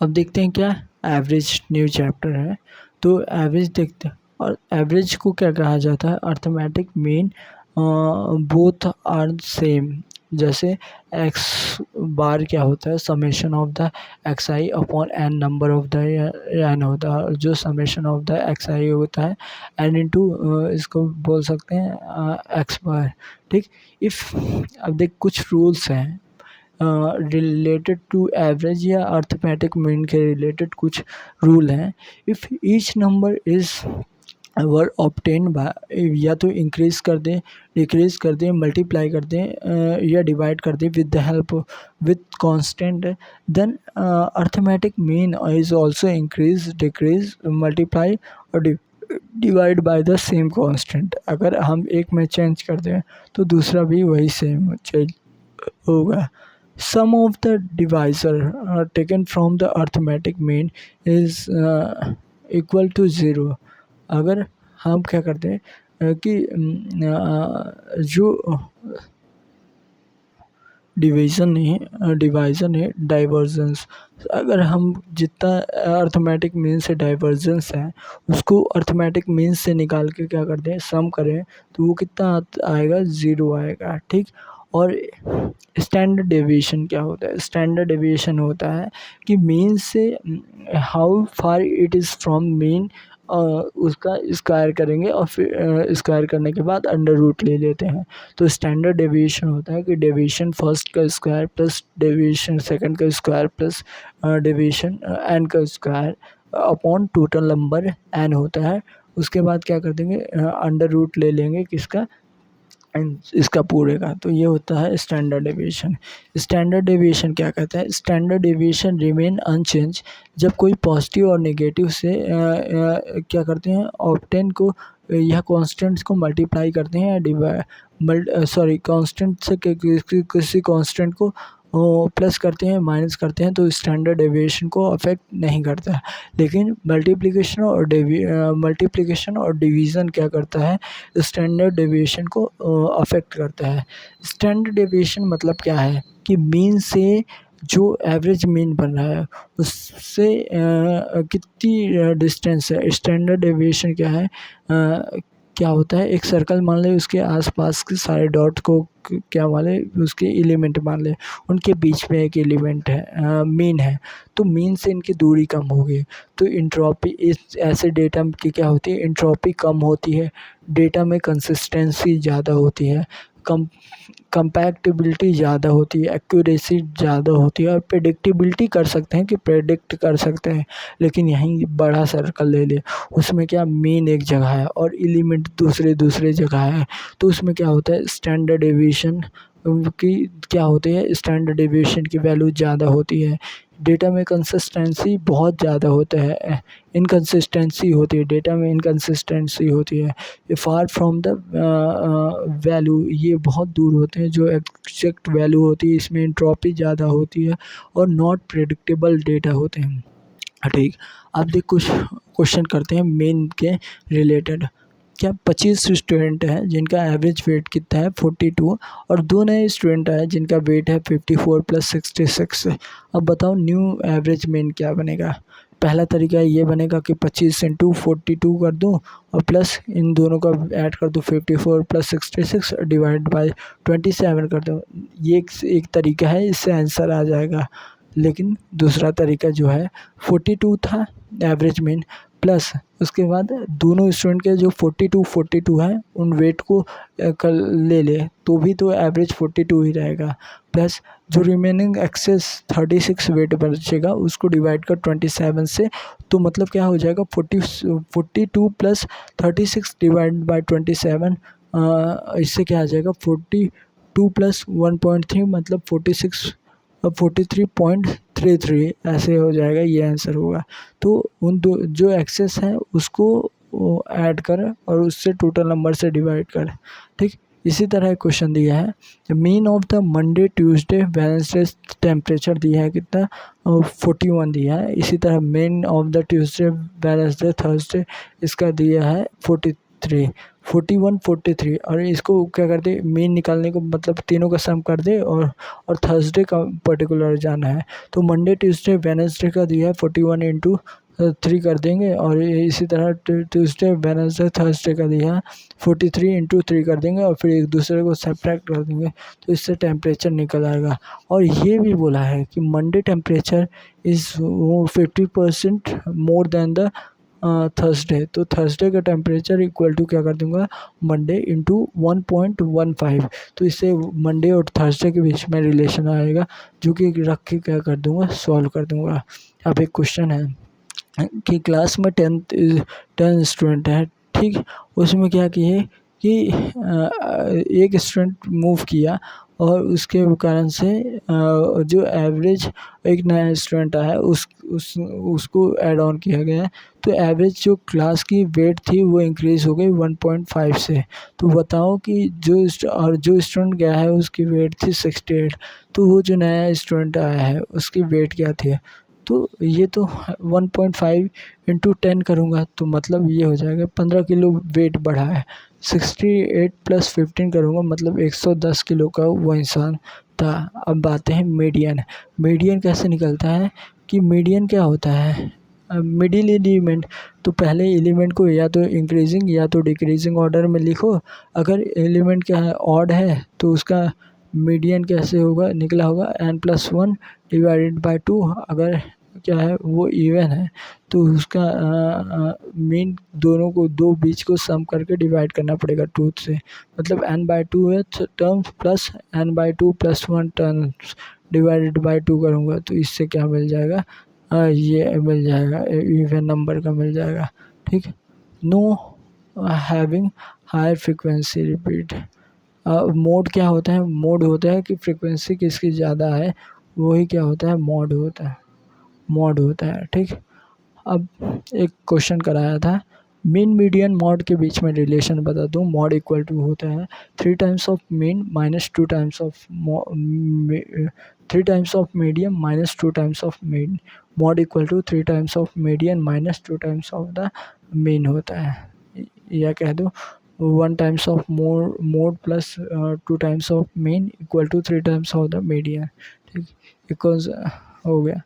अब देखते हैं क्या एवरेज न्यू चैप्टर है। तो एवरेज देखते हैं, और एवरेज को क्या कहा जाता है, arithmetic mean both are same. जैसे एक्स बार क्या होता है, summation of the X I upon N number of the N होता है, जो summation of the X I होता है एन इंटू इसको बोल सकते हैं एक्स बार। ठीक। इफ़ अब देख कुछ रूल्स हैं रिलेटेड टू एवरेज या अर्थमेटिक मीन के रिलेटेड कुछ रूल हैं। If each number is were obtain bye, या तो इंक्रीज कर दें, डिक्रीज कर दें, मल्टीप्लाई कर दें या डिवाइड कर दें with the help with constant, then arithmetic mean is also increase, decrease, multiply और divide by the same constant. अगर हम एक में चेंज कर दें तो दूसरा भी वही सेम चेंज होगा। Sum of the divisor taken from the arithmetic mean is equal to 0। अगर हम क्या करते हैं कि जो डिवीज़न है डाइवर्जेंस, अगर हम जितना अर्थमेटिक मीन से डाइवर्जेंस है उसको अर्थमेटिक मीन से निकाल के क्या करते हैं, सम करें, तो वो कितना आएगा, 0 आएगा। ठीक। और स्टैंडर्ड डेविएशन क्या होता है, स्टैंडर्ड डेविएशन होता है कि मीन से how far it is from mean, उसका स्क्वायर करेंगे और फिर स्क्वायर करने के बाद अंडर रूट ले लेते हैं। तो स्टैंडर्ड डेविएशन होता है कि डेविएशन फर्स्ट का स्क्वायर प्लस डेविएशन सेकंड का स्क्वायर प्लस डेविएशन एन का square upon total number N होता है। उसके बाद क्या कर देंगे, अंडर रूट ले लेंगे किसका, एंड इसका पूरे का। तो ये होता है स्टैंडर्ड डेविएशन। स्टैंडर्ड डेविएशन क्या कहता है, स्टैंडर्ड डेविएशन रिमेन अनचेंज जब कोई पॉजिटिव और नेगेटिव से क्या करते हैं, ऑब्टेन को यह कांस्टेंट्स को मल्टीप्लाई करते हैं या कांस्टेंट से किसी कांस्टेंट को प्लस करते हैं, माइनस करते हैं, तो स्टैंडर्ड डेविएशन को अफेक्ट नहीं करता है। लेकिन मल्टीप्लिकेशन और डिवीज़न क्या करता है, स्टैंडर्ड डेविएशन को अफेक्ट करता है। स्टैंडर्ड डेविएशन मतलब क्या है कि मीन से जो एवरेज मीन बन रहा है उससे कितनी डिस्टेंस है। स्टैंडर्ड डेविएशन क्या है, क्या होता है, एक सर्कल मान ले, उसके आसपास के सारे डॉट को क्या मान ले, उसके एलिमेंट मान ले, उनके बीच में एक एलिमेंट है, मीन है, तो मीन से इनकी दूरी कम होगी तो इंट्रॉपी इस ऐसे डेटा की क्या होती है, इंट्रॉपी कम होती है, डेटा में कंसिस्टेंसी ज़्यादा होती है, कम कंपैक्टिबिलिटी ज़्यादा होती है, एक्यूरेसी ज़्यादा होती है, और प्रेडिक्टिबिलिटी कर सकते हैं कि प्रेडिक्ट कर सकते हैं। लेकिन यहीं बड़ा सर्कल ले ले, उसमें क्या मीन एक जगह है और एलिमेंट दूसरे जगह है, तो उसमें क्या होता है, स्टैंडर्ड डेविएशन की क्या होती है, स्टैंडर्ड डेविएशन की वैल्यू ज़्यादा होती है। डेटा में कंसिस्टेंसी बहुत ज़्यादा होता है, इनकंसिस्टेंसी होती है, डेटा में इनकंसिस्टेंसी होती है। ये फार फ्रॉम द वैल्यू, ये बहुत दूर होते हैं जो एग्जैक्ट वैल्यू होती है, इसमें एंट्रोपी ज़्यादा होती है और नॉट प्रेडिक्टेबल डेटा होते हैं। ठीक। अब देख कुछ क्वेश्चन करते हैं मेन के रिलेटेड। क्या 25 स्टूडेंट हैं जिनका एवरेज वेट कितना है 42, और 2 नए स्टूडेंट हैं जिनका वेट है 54 प्लस 66। अब बताओ न्यू एवरेज मीन क्या बनेगा। पहला तरीका ये बनेगा कि 25 इंटू 42 कर दूँ और प्लस इन दोनों का ऐड कर दूँ 54 प्लस 66 डिवाइड बाय 27 कर दूँ। ये एक तरीका है, इससे आंसर आ जाएगा। लेकिन दूसरा तरीका जो है 42 था एवरेज मीन, प्लस उसके बाद दोनों स्टूडेंट के जो 42 है उन वेट को ले ले तो भी तो एवरेज 42 ही रहेगा, प्लस जो रिमेनिंग एक्सेस 36 वेट बचेगा उसको डिवाइड कर 27 से, तो मतलब क्या हो जाएगा 42 प्लस 36 डिवाइड बाय 27, इससे क्या आ जाएगा 42 प्लस 1.3 मतलब 46 और 43.33 ऐसे हो जाएगा, ये आंसर होगा। तो उन दो जो एक्सेस है उसको ऐड कर और उससे टोटल नंबर से डिवाइड कर। ठीक। इसी तरह एक क्वेश्चन दिया है mean of the Monday Tuesday Wednesday temperature दिया है कितना 41 दिया है। इसी तरह mean of the Tuesday Wednesday Thursday इसका दिया है 43, 41, 43 और इसको क्या कर दे, मीन निकालने को मतलब तीनों का सम कर दे और थर्सडे का पर्टिकुलर जाना है। तो मंडे ट्यूसडे वेडनेसडे का दिया है 41 इंटू 3 कर देंगे और इसी तरह ट्यूसडे वेडनेसडे थर्सडे का दिया है 43 इंटू 3 कर देंगे और फिर एक दूसरे को सब्ट्रैक्ट कर देंगे, तो इससे टेम्परेचर निकल आएगा। और ये भी बोला है कि Monday temperature is 50% more than the Thursday. तो थर्सडे का टेम्परेचर इक्वल टू क्या कर दूंगा, मंडे इंटू 1.15। तो इससे मंडे और थर्सडे के बीच में रिलेशन आएगा, जो कि रख के क्या कर दूंगा, सॉल्व कर दूंगा। अब एक क्वेश्चन है कि क्लास में 10 स्टूडेंट है, ठीक। उसमें क्या किए कि एक स्टूडेंट मूव किया और उसके कारण से जो एवरेज एक नया स्टूडेंट आया उसको ऐड ऑन किया गया। तो एवरेज जो क्लास की वेट थी वो इंक्रीज़ हो गई 1.5 से। तो बताओ कि जो स्टूडेंट गया है उसकी वेट थी 68, तो वो जो नया स्टूडेंट आया है उसकी वेट क्या थी। तो ये तो 1.5 इंटू 10 करूँगा तो मतलब ये हो जाएगा 15 किलो वेट बढ़ा है। 68 प्लस 15 करूँगा मतलब 110 किलो का वो इंसान था। अब आते हैं मीडियन। मीडियन कैसे निकलता है कि मीडियन क्या होता है, मिडिल एलिमेंट। तो पहले एलिमेंट को या तो इंक्रीजिंग या तो डिक्रीजिंग ऑर्डर में लिखो। अगर एलिमेंट क्या है, ऑड है, तो उसका मीडियन कैसे होगा, निकला होगा n+1 डिवाइडेड बाय 2। अगर क्या है वो इवन है तो उसका मीन दोनों को दो बीच को सम करके डिवाइड करना पड़ेगा 2 से। मतलब n/2 है terms plus n/2 + 1 terms divided by 2 करूँगा तो इससे क्या मिल जाएगा, ये मिल जाएगा इवन नंबर का मिल जाएगा, ठीक। No having higher frequency repeat. Mode क्या होता है, मोड होता है कि फ्रिक्वेंसी किसकी ज़्यादा है, वही क्या होता है, मोड होता है, मोड होता है, ठीक। अब एक क्वेश्चन कराया था, मीन मीडियन मॉड के बीच में रिलेशन बता दूँ। मॉड इक्वल टू होता है 3 times of mean minus 2 times of 3 times of medium minus 2 times of mean. Mode equal to 3 times of median minus 2 times of the mean होता है। या कह दो 1 times of mode plus 2 times of mean equal to 3 times of the median, ठीक। Equals हो गया।